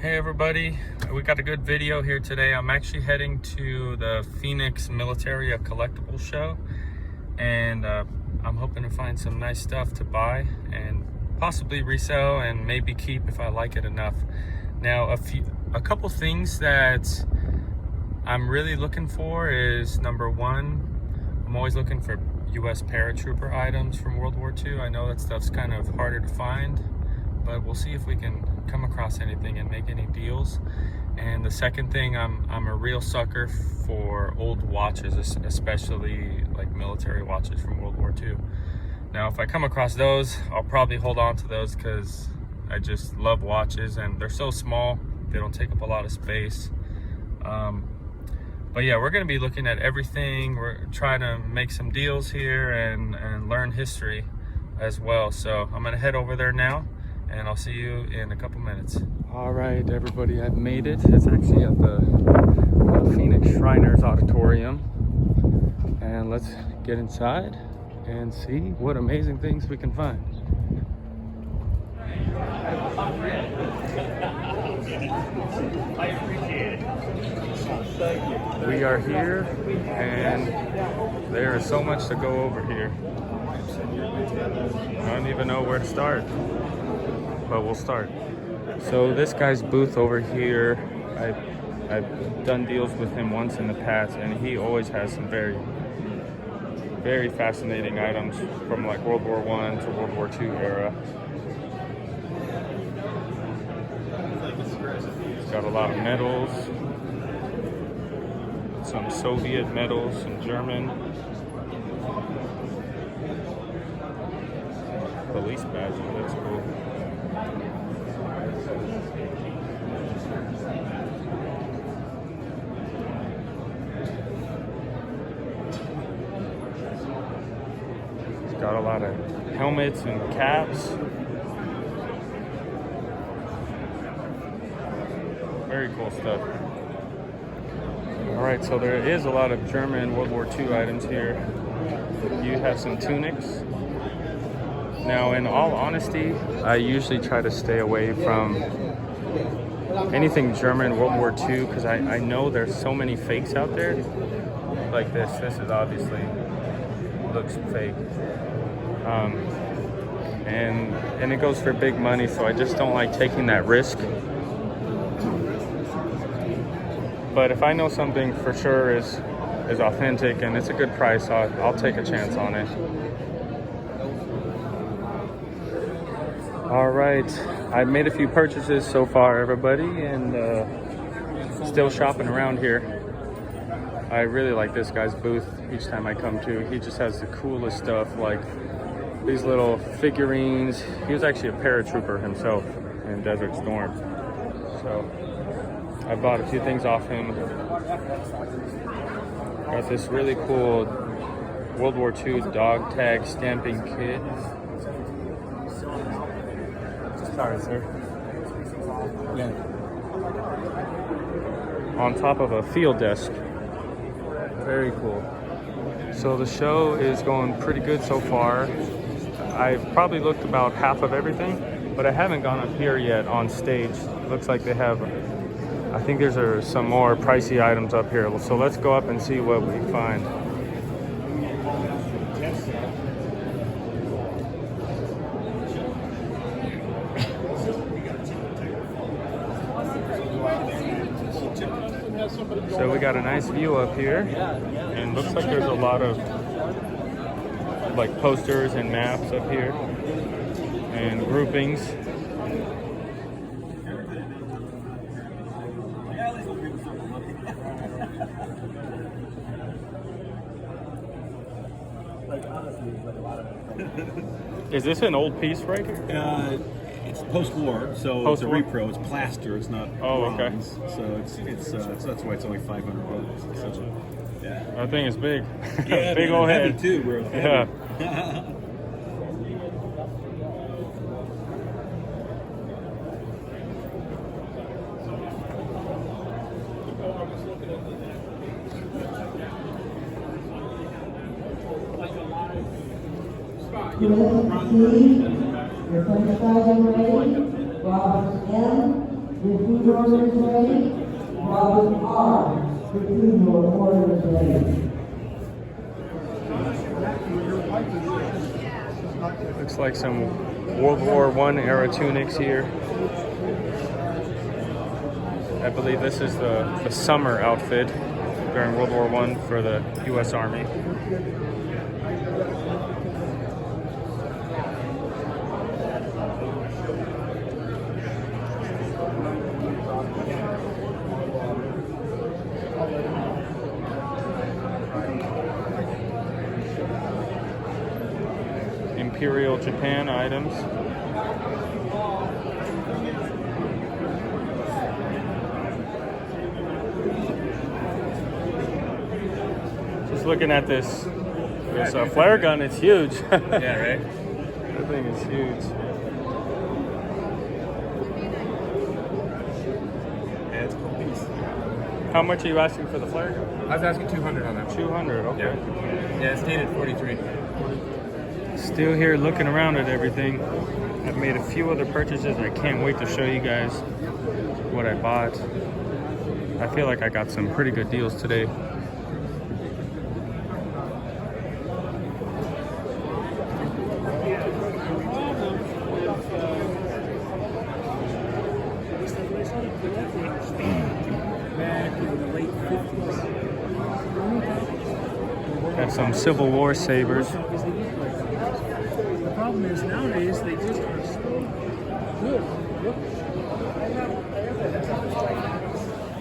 Hey everybody, we got a good video here today. I'm actually heading to the Phoenix Military Collectibles show, and I'm hoping to find some nice stuff to buy and possibly resell and maybe keep if I like it enough. Now a couple things that I'm really looking for is, number one, I'm always looking for US paratrooper items from World War II. I know that stuff's kind of harder to find, but we'll see if we can come across anything and make any deals. And the second thing, I'm a real sucker for old watches, especially like military watches from World War II. Now, if I come across those, I'll probably hold on to those because I just love watches and they're so small, they don't take up a lot of space. But yeah, we're going to be looking at everything. We're trying to make some deals here and learn history as well. So I'm going to head over there now, and I'll see you in a couple minutes. All right, everybody, I've made it. It's actually at the Phoenix Shriners Auditorium. And let's get inside and see what amazing things we can find. I appreciate it. Thank you. We are here, and there is so much to go over here. I don't even know where to start, but we'll start. So this guy's booth over here, I've done deals with him once in the past, and he always has some very, very fascinating items from like World War I to World War II era. He's got a lot of medals, some Soviet medals, some German police badges. That's cool. He's got a lot of helmets and caps. Very cool stuff. All right, so there is a lot of German World War II items here. You have some tunics. Now, in all honesty, I usually try to stay away from anything German World War II because I know there's so many fakes out there. Like this. This is obviously looks fake. And it goes for big money, so I just don't like taking that risk. But if I know something for sure is authentic and it's a good price, I'll take a chance on it. All right, I've made a few purchases so far, everybody, and still shopping around here. I really like this guy's booth each time I come to. He just has the coolest stuff, like these little figurines. He was actually a paratrooper himself in Desert Storm. So I bought a few things off him. Got this really cool World War II dog tag stamping kit. Sorry, sir. Yeah. On top of a field desk. Very cool. So the show is going pretty good so far. I've probably looked about half of everything, but I haven't gone up here yet on stage. Looks like they have, I think there's some more pricey items up here. So let's go up and see what we find. So we got a nice view up here, and looks like there's a lot of like posters and maps up here and groupings. Is this an old piece right here? It's post-war, so Post-war? it's a repro. It's plaster. It's not bronze. Okay. So so that's why it's only $500. Essentially. Yeah. That thing is big. Yeah, Big old heavy head too, bro. Yeah. Your 25,000 ready. Robert M. Looks like some World War I era tunics here. I believe this is the summer outfit during World War I for the U.S. Army. Imperial Japan items. Just looking at this flare gun, it's huge. Yeah, right? That thing is huge. Yeah, it's a cool piece. How much are you asking for the flare gun? I was asking 200 on that one. 200, okay. Yeah, it's dated 43. Still here looking around at everything. I've made a few other purchases. I can't wait to show you guys what I bought. I feel like I got some pretty good deals today. Got some Civil War sabers. The problem is nowadays they just are so good.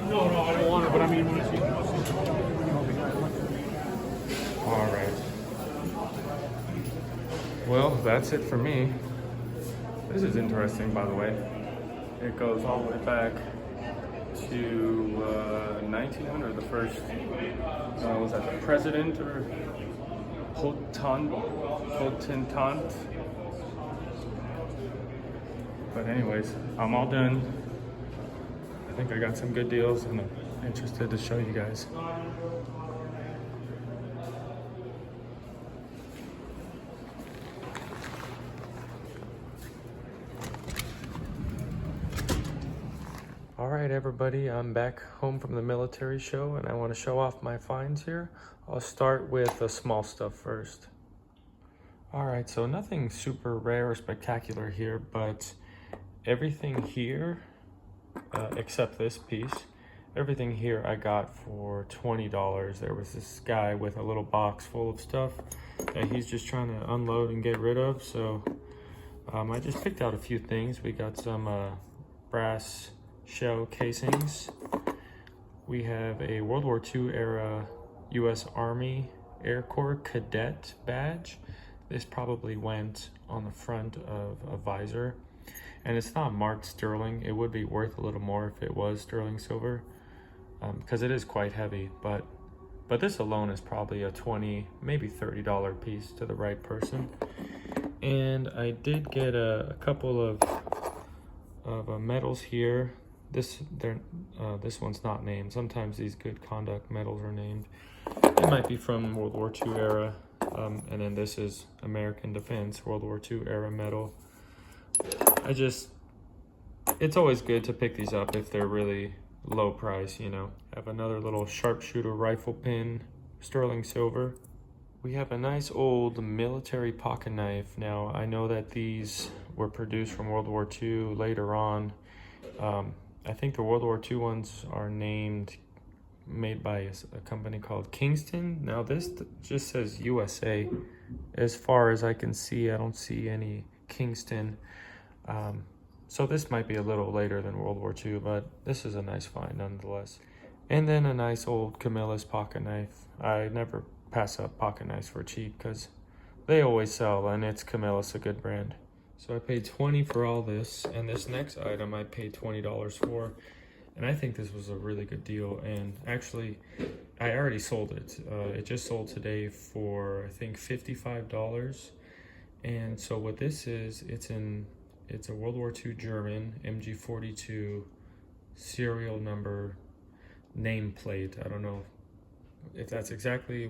No, I don't want it, but I mean, when I see All right. Well, that's it for me. This is interesting, by the way. It goes all the way back to 1900, the first, was that the president or potentant? But anyways, I'm all done. I think I got some good deals and I'm interested to show you guys. All right, everybody, I'm back home from the military show and I want to show off my finds here. I'll start with the small stuff first. All right, so nothing super rare or spectacular here, but everything here, except this piece, everything here I got for $20. There was this guy with a little box full of stuff that he's just trying to unload and get rid of. So I just picked out a few things. We got some brass shell casings. We have a World War II era U.S. Army Air Corps cadet badge. This probably went on the front of a visor, and it's not marked sterling. It would be worth a little more if it was sterling silver, because it is quite heavy, but this alone is probably a $20, maybe $30 piece to the right person. And I did get a couple of medals here. This one's not named. Sometimes these good conduct medals are named. It might be from World War II era. And then this is American Defense World War II era medal. It's always good to pick these up if they're really low price, you know. Have another little sharpshooter rifle pin, sterling silver. We have a nice old military pocket knife. Now, I know that these were produced from World War II later on. I think the World War II ones are made by a company called Kingston. Now this just says USA. As far as I can see, I don't see any Kingston. So this might be a little later than World War II, but this is a nice find nonetheless. And then a nice old Camillus pocket knife. I never pass up pocket knives for cheap because they always sell, and it's Camillus, a good brand. So I paid $20 for all this, and this next item I paid $20 for, and I think this was a really good deal. And actually, I already sold it. It just sold today for I think $55. And so what this is, it's a World War II German MG42 serial number nameplate. I don't know if that's exactly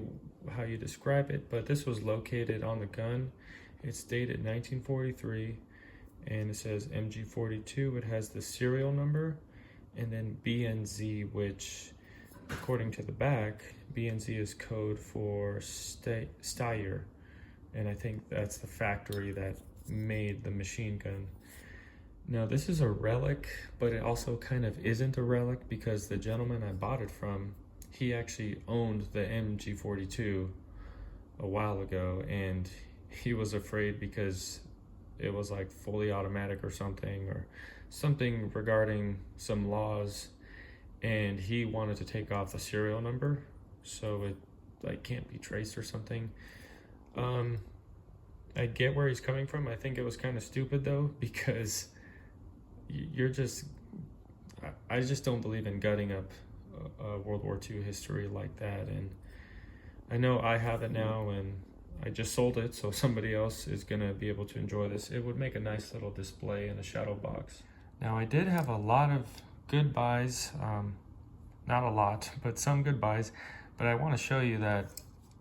how you describe it, but this was located on the gun. It's dated 1943, and it says MG42. It has the serial number, and then BNZ, which according to the back, BNZ is code for Steyr, and I think that's the factory that made the machine gun. Now this is a relic, but it also kind of isn't a relic because the gentleman I bought it from, he actually owned the MG42 a while ago, and he was afraid because it was like fully automatic or something regarding some laws, and he wanted to take off the serial number so it like can't be traced or something. I get where he's coming from. I think it was kind of stupid though, because I just don't believe in gutting up World War II history like that. And I know I have it now, and I just sold it, so somebody else is gonna be able to enjoy this. It would make a nice little display in a shadow box. Now I did have a lot of good buys, not a lot, but some good buys, but I want to show you that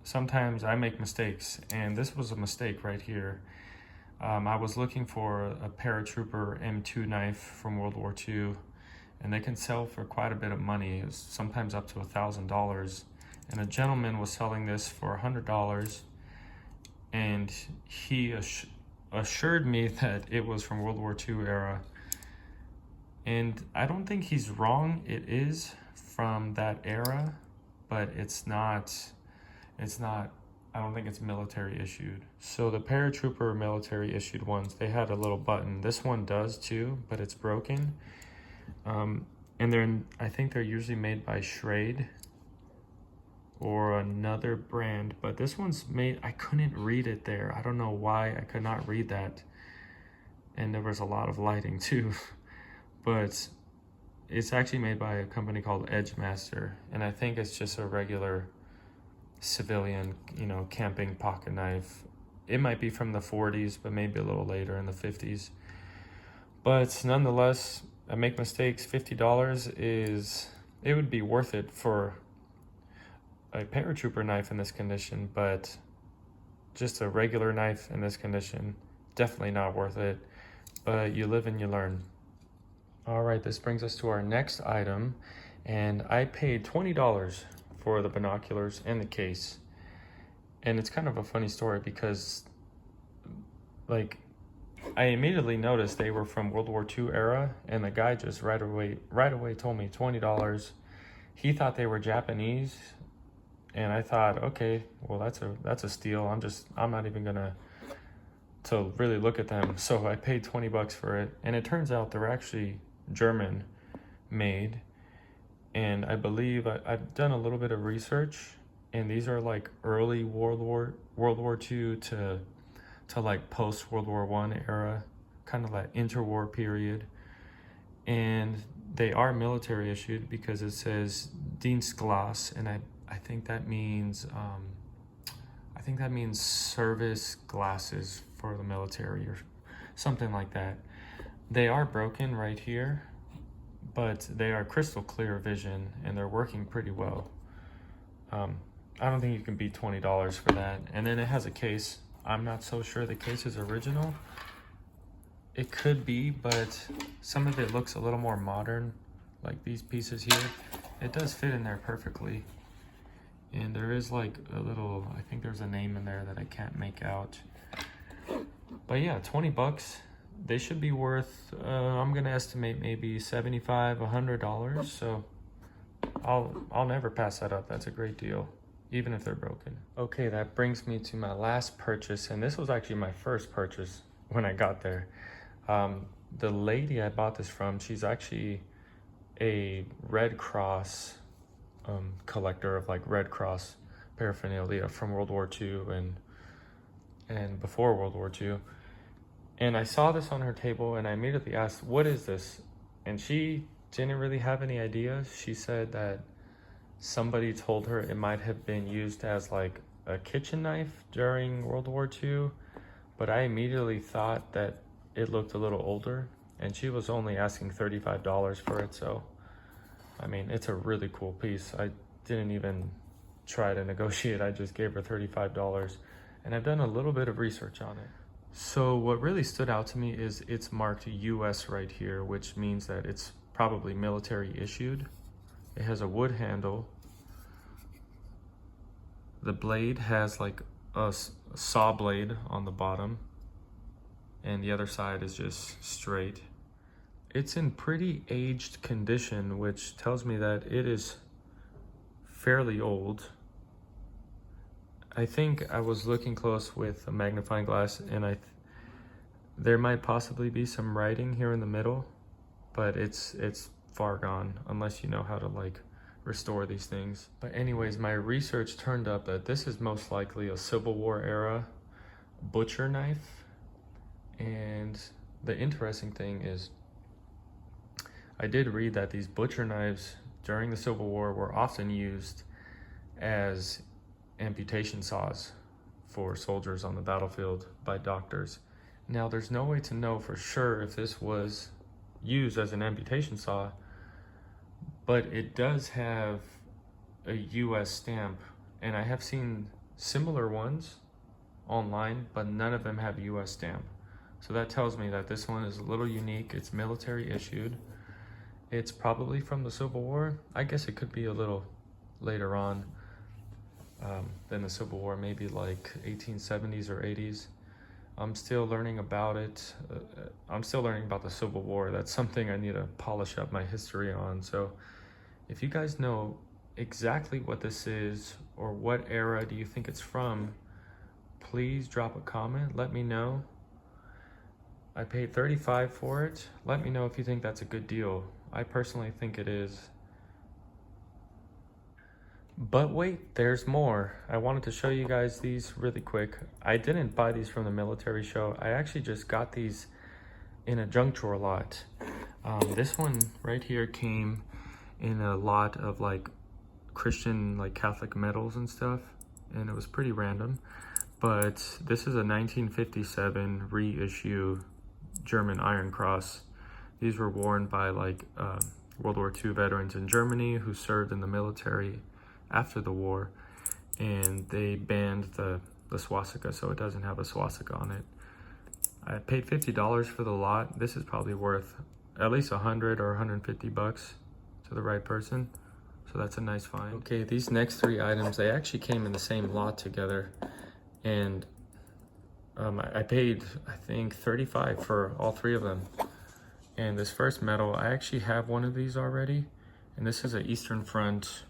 sometimes I make mistakes, and this was a mistake right here. I was looking for a paratrooper M2 knife from World War II, and they can sell for quite a bit of money, sometimes up to $1,000. And a gentleman was selling this for $100, and he assured me that it was from World War II era. And I don't think he's wrong. It is from that era, but it's not, I don't think it's military issued. So the paratrooper military issued ones, they had a little button. This one does too, but it's broken. And I think they're usually made by Schrade or another brand, but this one's made, I couldn't read it there. I don't know why I could not read that. And there was a lot of lighting too. But it's actually made by a company called Edgemaster, and I think it's just a regular civilian, camping pocket knife. It might be from the 40s, but maybe a little later in the 50s. But nonetheless, I make mistakes. $50 it would be worth it for a paratrooper knife in this condition, but just a regular knife in this condition, definitely not worth it. But you live and you learn. All right, this brings us to our next item, and I paid $20 for the binoculars and the case. And it's kind of a funny story because, like, I immediately noticed they were from World War II era, and the guy just right away told me $20. He thought they were Japanese, and I thought, okay, well that's a steal. I'm not even gonna to really look at them. So I paid $20 for it, and it turns out they're actually German made, and I believe I've done a little bit of research, and these are like early World War II to like post World War I era, kind of like interwar period, and they are military issued because it says Dienstglas, and I think that means service glasses for the military or something like that. They are broken right here, but they are crystal clear vision, and they're working pretty well. I don't think you can beat $20 for that. And then it has a case. I'm not so sure the case is original. It could be, but some of it looks a little more modern, like these pieces here. It does fit in there perfectly. And there is like a little, I think there's a name in there that I can't make out. But yeah, $20. They should be worth, I'm gonna estimate maybe $75, $100. So I'll never pass that up. That's a great deal, even if they're broken. Okay, that brings me to my last purchase, and this was actually my first purchase when I got there. The lady I bought this from, she's actually a Red Cross collector of like Red Cross paraphernalia from World War II and before World War II. And I saw this on her table, and I immediately asked, what is this? And she didn't really have any idea. She said that somebody told her it might have been used as like a kitchen knife during World War II, but I immediately thought that it looked a little older, and she was only asking $35 for it. So, I mean, it's a really cool piece. I didn't even try to negotiate. I just gave her $35, and I've done a little bit of research on it. So what really stood out to me is it's marked US right here, which means that it's probably military issued. It has a wood handle. The blade has like a saw blade on the bottom, and the other side is just straight. It's in pretty aged condition, which tells me that it is fairly old. I think I was looking close with a magnifying glass, and there might possibly be some writing here in the middle, but it's far gone unless you know how to like restore these things. But anyways, my research turned up that this is most likely a Civil War era butcher knife. And the interesting thing is, I did read that these butcher knives during the Civil War were often used as amputation saws for soldiers on the battlefield by doctors. Now, there's no way to know for sure if this was used as an amputation saw, but it does have a US stamp, and I have seen similar ones online, but none of them have a US stamp. So that tells me that this one is a little unique. It's military issued. It's probably from the Civil War. I guess it could be a little later on than the Civil War, maybe like 1870s or 80s. I'm still learning about it. I'm still learning about the Civil War. That's something I need to polish up my history on. So if you guys know exactly what this is or what era do you think it's from, please drop a comment. Let me know. I paid $35 for it. Let me know if you think that's a good deal. I personally think it is. But wait, there's more. I wanted to show you guys these really quick. I didn't buy these from the military show. I actually just got these in a junk drawer lot. This one right here came in a lot of like Christian, like Catholic medals and stuff, and it was pretty random. But this is a 1957 reissue German Iron Cross. These were worn by like World War II veterans in Germany who served in the military after the war, and they banned the swastika, so it doesn't have a swastika on it. I paid $50 for the lot. This is probably worth at least 100 or 150 bucks to the right person, so that's a nice find. Okay, these next three items, they actually came in the same lot together, and I paid, I think, $35 for all three of them. And this first medal, I actually have one of these already, and this is an Eastern Front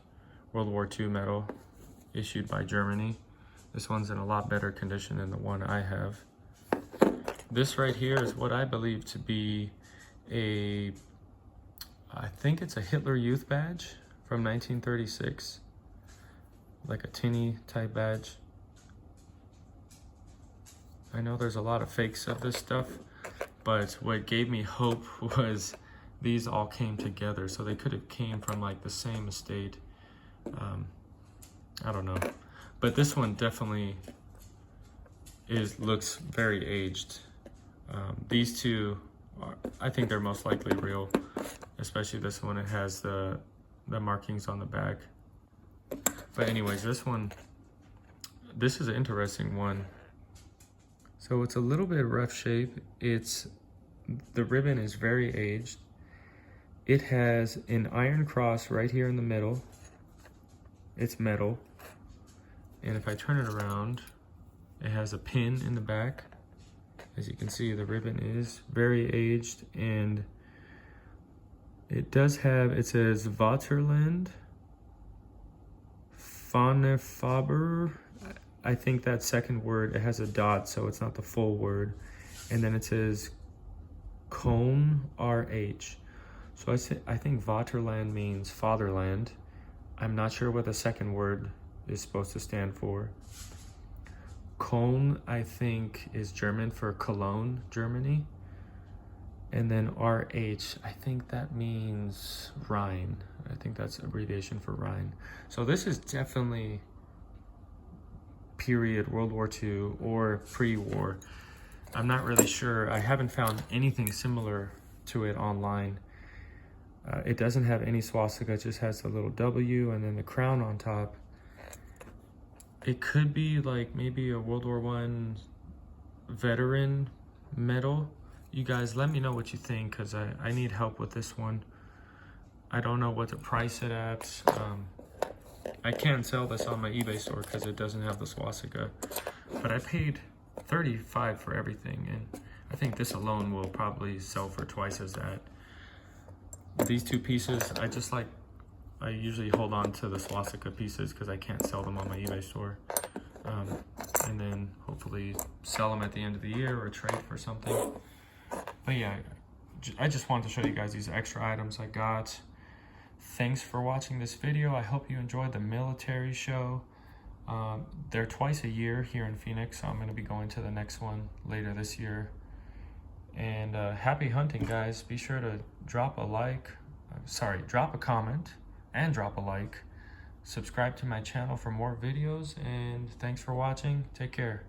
World War II medal issued by Germany. This one's in a lot better condition than the one I have. This right here is what I believe to be I think it's a Hitler Youth badge from 1936, like a tinny type badge. I know there's a lot of fakes of this stuff, but what gave me hope was these all came together, so they could have came from like the same estate. I don't know, but this one definitely looks very aged. These two I think they're most likely real, especially this one. It has the markings on the back. But anyways, this is an interesting one. So it's a little bit rough shape. The ribbon is very aged. It has an iron cross right here in the middle. It's metal. And if I turn it around, it has a pin in the back. As you can see, the ribbon is very aged, and it says Vaterland, Fanefaber. I think that second word, it has a dot, so it's not the full word. And then it says Cone, RH. So I think Vaterland means fatherland. I'm not sure what the second word is supposed to stand for. Köln, I think, is German for Cologne, Germany. And then RH, I think that means Rhine. I think that's abbreviation for Rhine. So this is definitely period World War II or pre-war. I'm not really sure. I haven't found anything similar to it online. It doesn't have any swastika, it just has the little W and then the crown on top. It could be like maybe a World War I veteran medal. You guys let me know what you think, because I need help with this one. I don't know what to price it at. I can't sell this on my eBay store because it doesn't have the swastika, but I paid $35 for everything, and I think this alone will probably sell for twice as that. These two pieces, I usually hold on to the swastika pieces because I can't sell them on my eBay store. And then hopefully sell them at the end of the year or trade for something. But yeah, I just wanted to show you guys these extra items I got. Thanks for watching this video. I hope you enjoyed the military show. They're twice a year here in Phoenix, so I'm going to be going to the next one later this year. And happy hunting, guys. Be sure to drop a comment and drop a like. Subscribe to my channel for more videos, and thanks for watching. Take care.